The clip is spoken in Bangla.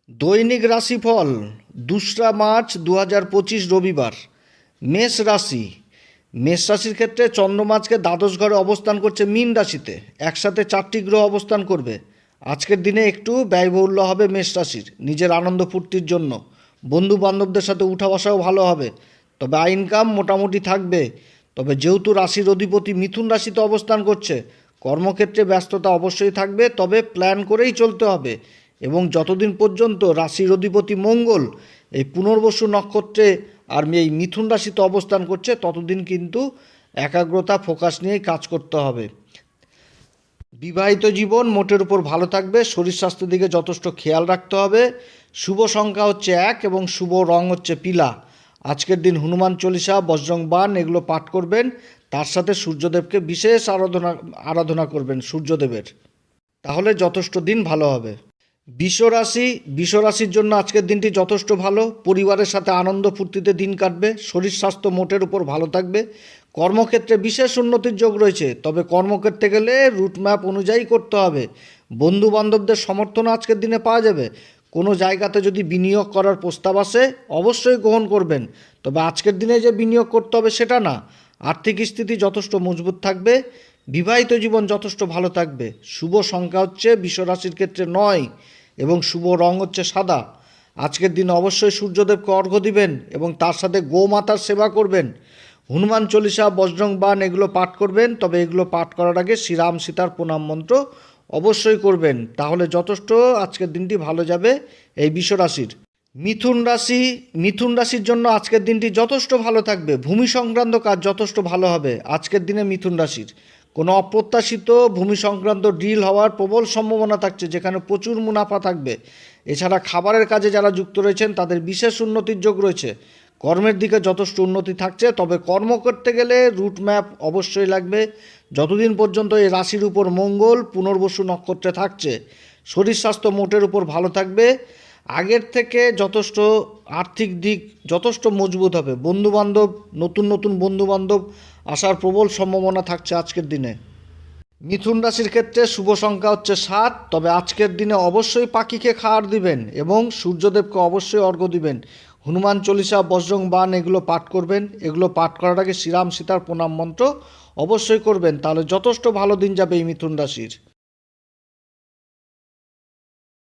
দৈনিক রাশিফল 2রা মার্চ 2025 রবিবার। মেষ রাশি। মেষ রাশির ক্ষেত্রে চন্দ্রমা আজকে দ্বাদশ ঘরে অবস্থান করছে মীন রাশিতে। একসাথে 4টি গ্রহ অবস্থান করবে। আজকের দিনে একটু ব্যয়বহুল্য হবে মেষ রাশির, নিজের আনন্দ ফুর্তির জন্য। বন্ধু বান্ধবদের সাথে উঠা বসাও ভালো হবে, তবে ইনকাম মোটামুটি থাকবে। তবে যেহেতু রাশির অধিপতি মিথুন রাশিতে অবস্থান করছে, কর্মক্ষেত্রে ব্যস্ততা অবশ্যই থাকবে, তবে প্ল্যান করেই চলতে হবে। এবং যতদিন পর্যন্ত রাশির অধিপতি মঙ্গল এই পুনর্বসু নক্ষত্রে আর এই মিথুন রাশিতে অবস্থান করছে, ততদিন কিন্তু একাগ্রতা ফোকাস নিয়েই কাজ করতে হবে। বিবাহিত জীবন মোটের উপর ভালো থাকবে, শরীর স্বাস্থ্যের দিকে যথেষ্ট খেয়াল রাখতে হবে। শুভ সংখ্যা হচ্ছে 1 এবং শুভ রং হচ্ছে পিলা। আজকের দিন হনুমান চল্লিশা, বজরং বাণ এগুলো পাঠ করবেন। তার সাথে সূর্যদেবকে বিশেষ আরাধনা করবেন সূর্যদেবের, তাহলে যথেষ্ট দিন ভালো হবে। বিশ্বরাশির জন্য আজকের দিনটি যথেষ্ট ভালো। পরিবারের সাথে আনন্দ ফুর্তিতে দিন কাটবে। শরীর স্বাস্থ্য মোটের উপর ভালো থাকবে। কর্মক্ষেত্রে বিশেষ উন্নতির যোগ রয়েছে, তবে কর্মক্ষেত্রে গেলে রুটম্যাপ অনুযায়ী করতে হবে। বন্ধু বান্ধবদের সমর্থন আজকের দিনে পাওয়া যাবে। কোনো জায়গাতে যদি বিনিয়োগ করার প্রস্তাব আসে অবশ্যই গ্রহণ করবেন, তবে আজকের দিনে যে বিনিয়োগ করতে হবে সেটা না। আর্থিক স্থিতি যথেষ্ট মজবুত থাকবে। বিবাহিত জীবন যথেষ্ট ভালো থাকবে। শুভ সংখ্যা হচ্ছে বিশ্বরাশির ক্ষেত্রে 9 এবং শুভ রং হচ্ছে সাদা। আজকের দিন অবশ্যই সূর্যদেবকে অর্ঘ্য দিবেন এবং তার সাথে গোমাতার সেবা করবেন। হনুমান চল্লিশা, বজরং বাণ এগুলো পাঠ করবেন, তবে এগুলো পাঠ করার আগে শ্রীরাম সীতার প্রণাম মন্ত্র অবশ্যই করবেন, তাহলে যথেষ্ট আজকের দিনটি ভালো যাবে এই বিশ্বরাশির। মিথুন রাশির জন্য আজকের দিনটি যথেষ্ট ভালো থাকবে। ভূমি সংক্রান্ত কাজ যথেষ্ট ভালো হবে আজকের দিনে মিথুন রাশির। কোনো অপ্রত্যাশিত ভূমি সংক্রান্ত ডিল হওয়ার প্রবল সম্ভাবনা থাকছে, যেখানে প্রচুর মুনাফা থাকবে। এছাড়া খাবারের কাজে যারা যুক্ত রয়েছেন তাদের বিশেষ উন্নতির যোগ রয়েছে। কর্মের দিকে যথেষ্ট উন্নতি থাকছে, তবে কর্ম করতে গেলে রুট ম্যাপ অবশ্যই লাগবে। যতদিন পর্যন্ত এই রাশির উপর মঙ্গল পুনর্বসু নক্ষত্রে থাকছে, শরীর স্বাস্থ্য মোটের উপর ভালো থাকবে। আগের থেকে যথেষ্ট আর্থিক দিক যথেষ্ট মজবুত হবে। বন্ধুবান্ধব নতুন বন্ধুবান্ধব আসার প্রবল সম্ভাবনা থাকছে আজকের দিনে। মিথুন রাশির ক্ষেত্রে শুভ সংখ্যা হচ্ছে 7, তবে আজকের দিনে অবশ্যই পাখিকে খাবার দিবেন এবং সূর্যদেবকে অবশ্যই অর্ঘ্য দিবেন। হনুমান চল্লিশা, বজরং বাণ এগুলো পাঠ করবেন। এগুলো পাঠ করার আগে শ্রীরাম সীতার প্রণাম মন্ত্র অবশ্যই করবেন, তাহলে যথেষ্ট ভালো দিন যাবে এই মিথুন রাশির।